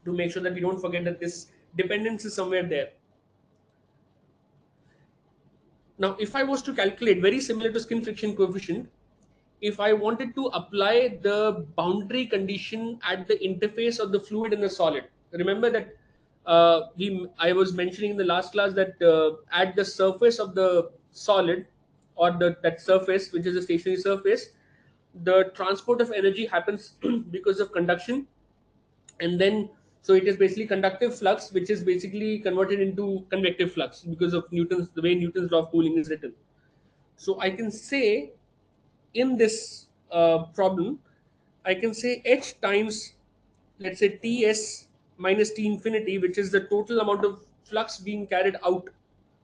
to make sure that we don't forget that this dependence is somewhere there. Now, if I was to calculate, very similar to skin friction coefficient, if I wanted to apply the boundary condition at the interface of the fluid and the solid, remember that I was mentioning in the last class that at the surface of the solid, or that surface which is a stationary surface, the transport of energy happens because of conduction, and then so it is basically conductive flux, which is basically converted into convective flux because of the way Newton's law of cooling is written. So I can say in this problem, I can say h times, let's say, Ts minus T infinity, which is the total amount of flux being carried out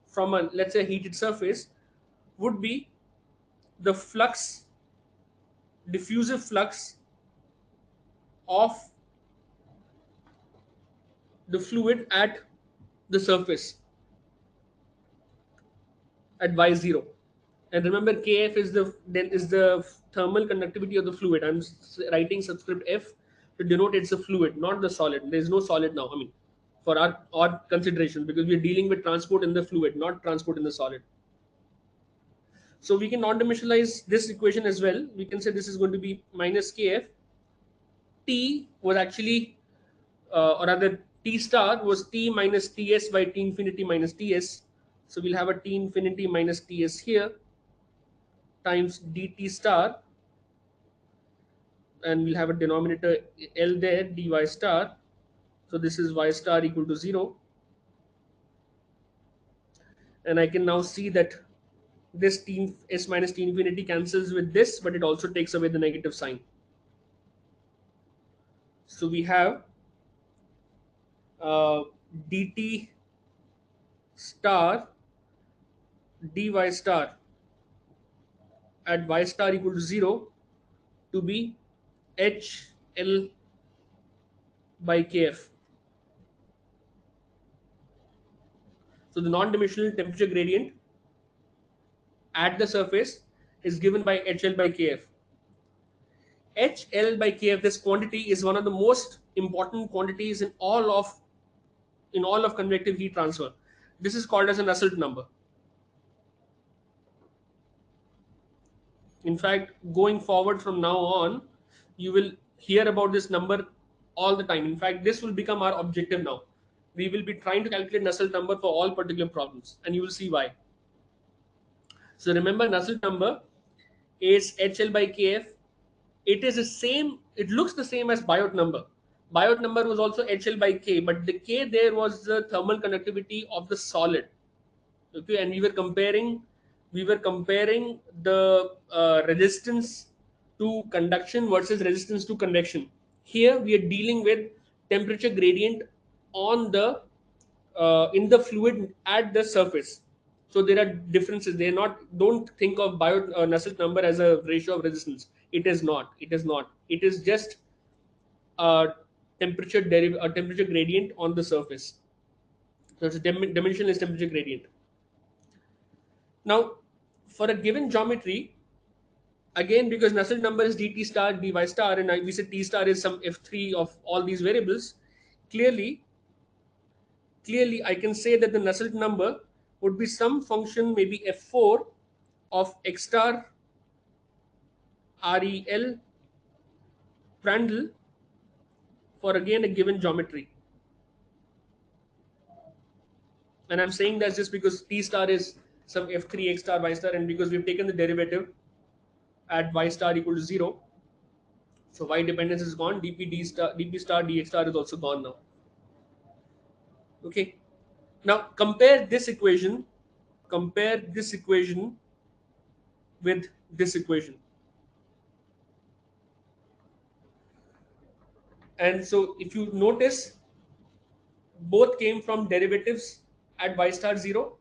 from a, let's say, heated surface, would be the flux, diffusive flux of the fluid at the surface at y0. And remember, kf is the thermal conductivity of the fluid. I'm writing subscript f to denote it's a fluid, not the solid. There's no solid now, I mean, for our consideration, because we're dealing with transport in the fluid, not transport in the solid. So we can non-dimensionalize this equation as well. We can say this is going to be minus kf. T was actually, or rather, T star was T minus Ts by T infinity minus Ts. So we'll have a T infinity minus Ts here times dt star, and we'll have a denominator L there, dy star. So this is y star equal to 0. And I can now see that this t s minus t infinity cancels with this, but it also takes away the negative sign. So we have uh, dt star dy star at y star equal to 0 to be HL by KF. So the non-dimensional temperature gradient at the surface is given by HL by KF. HL by KF, this quantity is one of the most important quantities in all of convective heat transfer. This is called as a Nusselt number. In fact, going forward from now on, you will hear about this number all the time. In fact, this will become our objective now. We will be trying to calculate Nusselt number for all particular problems, and you will see why. So remember, Nusselt number is HL by KF. It is the same, it looks the same as Biot number. Biot number was also HL by K, but the K there was the thermal conductivity of the solid. Okay, and we were comparing the resistance to conduction versus resistance to convection. Here we are dealing with temperature gradient on the in the fluid at the surface. So there are differences. They're not. Don't think of Nusselt number as a ratio of resistance. It is not. It is not. It is just a a temperature gradient on the surface. So it's a dimensionless temperature gradient. Now, for a given geometry, again, because Nusselt number is dt star, dy star, and we said t star is some f3 of all these variables, clearly, clearly I can say that the Nusselt number would be some function, maybe f4 of x star rel Prandtl for again a given geometry. And I'm saying that just because t star is some f3 x star y star, and because we've taken the derivative at y star equal to 0, so y dependence is gone, dp star dx star is also gone now. Okay. Now compare this equation with this equation. And so if you notice, both came from derivatives at y star 0.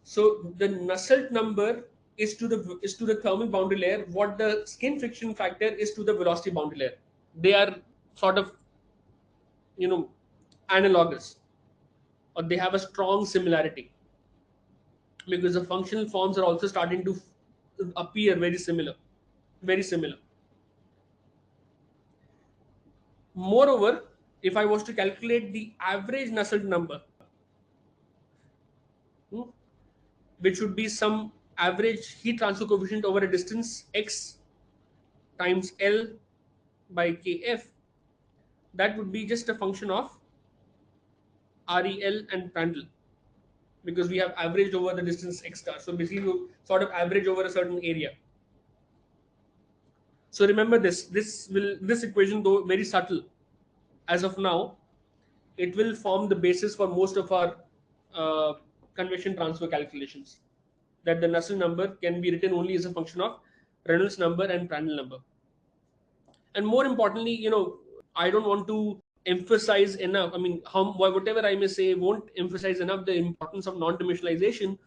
So the Nusselt number is to the thermal boundary layer what the skin friction factor is to the velocity boundary layer. They are sort of, you know, analogous, or they have a strong similarity, because the functional forms are also starting to appear very similar, very similar. Moreover, if I was to calculate the average Nusselt number, hmm, which would be some average heat transfer coefficient over a distance x times L by Kf, that would be just a function of REL and Prandtl, because we have averaged over the distance x star. So basically, you sort of average over a certain area. So remember this. This equation, though very subtle, as of now, it will form the basis for most of our uh, convection transfer calculations. That the Nusselt number can be written only as a function of Reynolds number and Prandtl number. And more importantly, I don't want to emphasize enough. I mean, whatever I may say won't emphasize enough the importance of non-dimensionalization.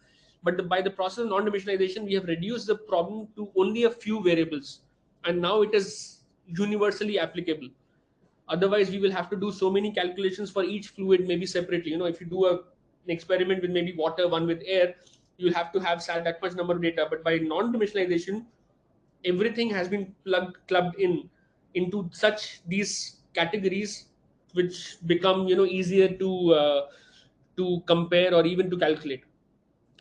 But by the process of non-dimensionalization, we have reduced the problem to only a few variables, and now it is universally applicable. Otherwise, we will have to do so many calculations for each fluid, maybe separately. If you do an experiment with maybe water, one with air, you'll have to have that much number of data. But by non-dimensionalization, everything has been clubbed into such these categories, which become easier to compare or even to calculate,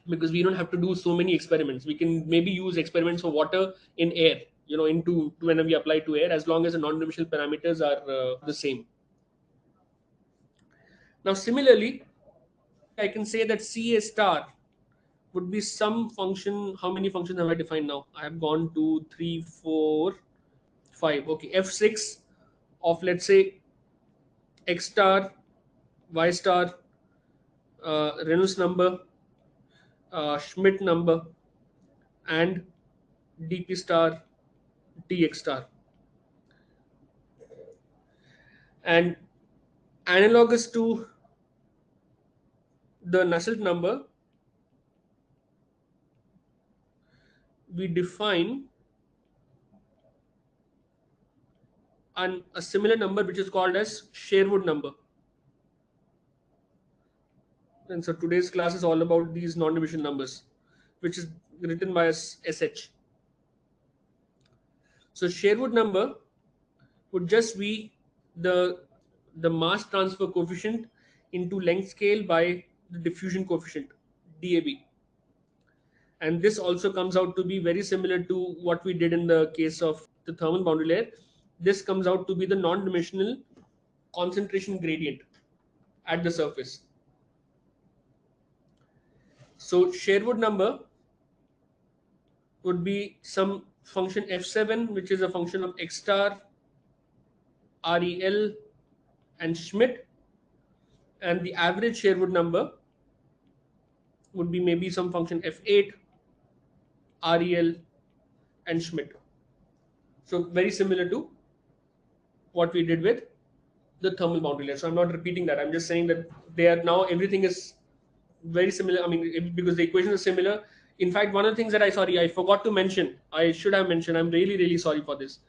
because we don't have to do so many experiments. We can maybe use experiments for water in air, into when we apply to air, as long as the non-dimensional parameters are the same. Now similarly, I can say that Ca star would be some function. How many functions have I defined now? I have gone to 3, 4, 5. Okay, f6 of, let's say, x star, y star, Reynolds number, Schmidt number, and dp star, dx star. And analogous to the Nusselt number, we define a similar number which is called as Sherwood number. And so today's class is all about these non-dimensional numbers, which is written by SH. So Sherwood number would just be the mass transfer coefficient into length scale by the diffusion coefficient, DAB. And this also comes out to be very similar to what we did in the case of the thermal boundary layer. This comes out to be the non-dimensional concentration gradient at the surface. So Sherwood number would be some function f7, which is a function of x star, REL, and Schmidt. And the average Sherwood number would be maybe some function f8, REL, and Schmidt. So very similar to what we did with the thermal boundary layer. So I'm not repeating that. I'm just saying that they are now, everything is very similar. I mean, because the equations are similar. In fact, one of the things that I forgot to mention, I should have mentioned, I'm really, really sorry for this.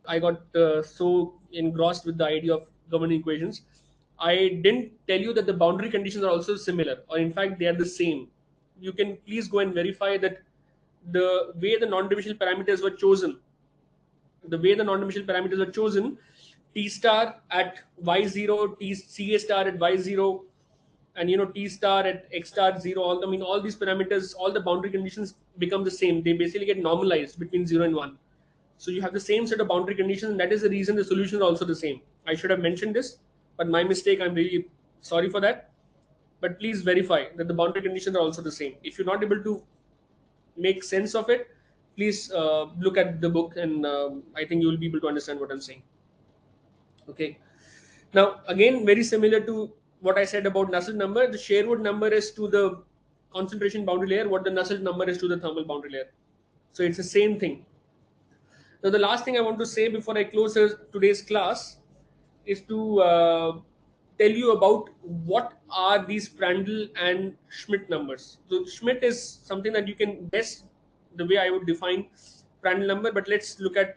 I got so engrossed with the idea of governing equations. I didn't tell you that the boundary conditions are also similar, or in fact, they are the same. You can please go and verify that the way the non-dimensional parameters were chosen, T star at y0, T CA star at y0, and T star at x star 0, all these parameters, all the boundary conditions become the same. They basically get normalized between 0 and 1. So you have the same set of boundary conditions, and that is the reason the solution is also the same. I should have mentioned this, but my mistake, I'm really sorry for that. But please verify that the boundary conditions are also the same. If you're not able to make sense of it, please look at the book, and I think you will be able to understand what I'm saying. Okay. Now, again, very similar to what I said about Nusselt number, the Sherwood number is to the concentration boundary layer what the Nusselt number is to the thermal boundary layer. So it's the same thing. Now, the last thing I want to say before I close today's class is to tell you about what are these Prandtl and Schmidt numbers. So Schmidt is something that you can guess the way I would define Prandtl number, but let's look at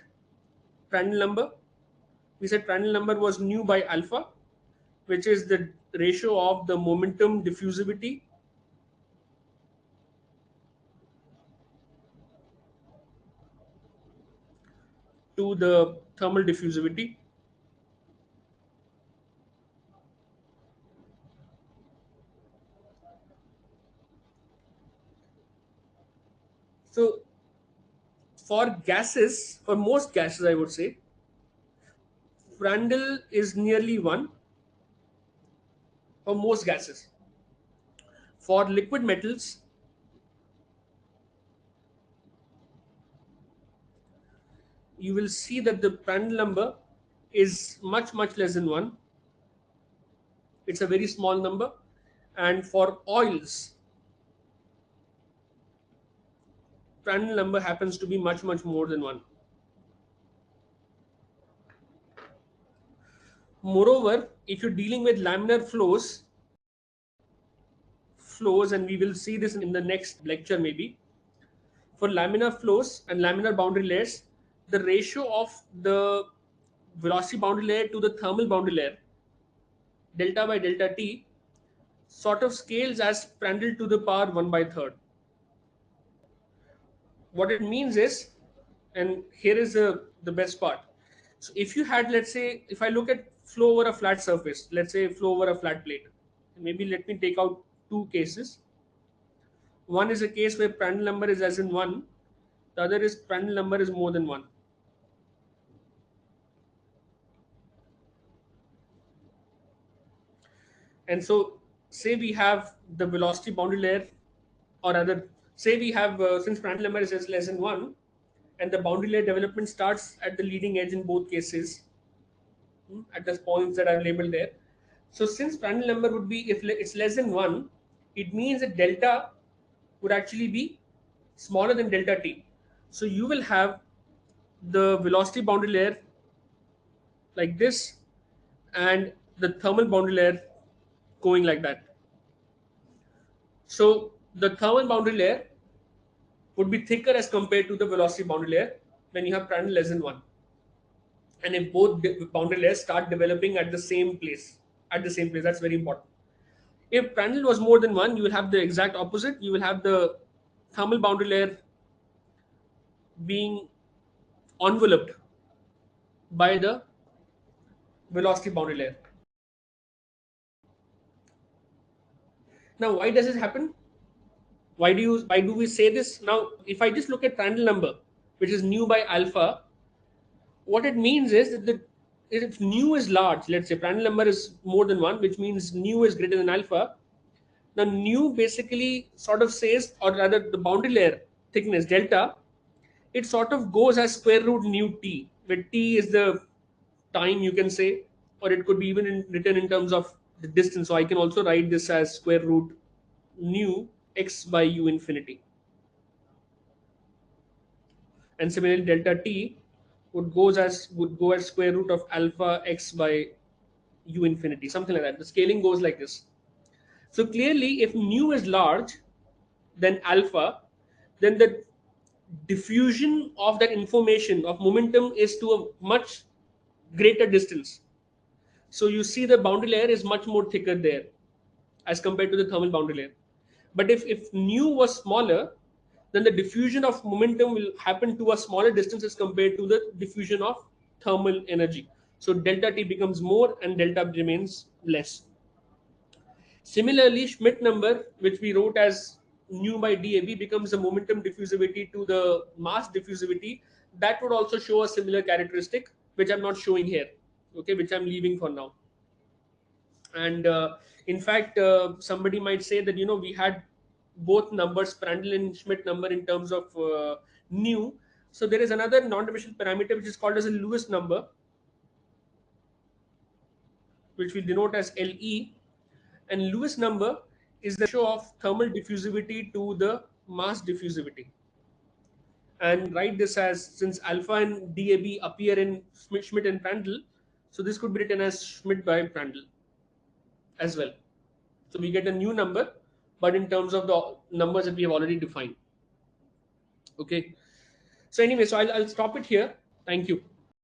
Prandtl number. We said Prandtl number was nu by alpha, which is the ratio of the momentum diffusivity to the thermal diffusivity. So for gases, for most gases, I would say, Prandtl is nearly 1 for most gases. For liquid metals, you will see that the Prandtl number is much, much less than 1. It's a very small number. And for oils, Prandtl number happens to be much, much more than 1. Moreover, if you're dealing with laminar flows, and we will see this in the next lecture maybe, for laminar flows and laminar boundary layers, the ratio of the velocity boundary layer to the thermal boundary layer, delta by delta t, sort of scales as Prandtl to the power 1 by third. What it means is, and here is the best part. So if you had, let's say, if I look at flow over a flat surface, let's say flow over a flat plate, maybe let me take out two cases. One is a case where Prandtl number is as in 1, the other is Prandtl number is more than 1. And so say we have the velocity boundary layer, or other, say we have, since Prandtl number is less than 1, and the boundary layer development starts at the leading edge in both cases, at the points that I've labeled there. So since Prandtl number would be, if it's less than 1, it means that delta would actually be smaller than delta t. So you will have the velocity boundary layer like this, and the thermal boundary layer going like that. So the thermal boundary layer would be thicker as compared to the velocity boundary layer when you have Prandtl less than 1. And if both boundary layers start developing at the same place, that's very important. If Prandtl was more than 1, you will have the exact opposite. You will have the thermal boundary layer being enveloped by the velocity boundary layer. Now, why does this happen? Why do we say this? Now, if I just look at Prandtl number, which is nu by alpha, what it means is that if nu is large, let's say Prandtl number is more than 1, which means nu is greater than alpha. Now, nu basically sort of says, or rather, the boundary layer thickness delta, it sort of goes as square root nu t, where t is the time, you can say, or it could be even written in terms of the distance. So I can also write this as square root nu x by u infinity. And similarly, delta t would go as square root of alpha x by u infinity, something like that. The scaling goes like this. So clearly, if nu is large than alpha, then the diffusion of that information of momentum is to a much greater distance. So you see the boundary layer is much more thicker there as compared to the thermal boundary layer. But if nu was smaller, then the diffusion of momentum will happen to a smaller distance as compared to the diffusion of thermal energy. So delta T becomes more and delta remains less. Similarly, Schmidt number, which we wrote as nu by dAB, becomes the momentum diffusivity to the mass diffusivity. That would also show a similar characteristic, which I'm not showing here, okay, which I'm leaving for now. And in fact, somebody might say that we had both numbers, Prandtl and Schmidt number, in terms of nu. So there is another non-dimensional parameter which is called as a Lewis number, which we denote as Le. And Lewis number is the show of thermal diffusivity to the mass diffusivity. And write this as, since alpha and dAB appear in Schmidt and Prandtl, so this could be written as Schmidt by Prandtl as well. So we get a new number, but in terms of the numbers that we have already defined. Okay. So anyway, so I'll stop it here. Thank you.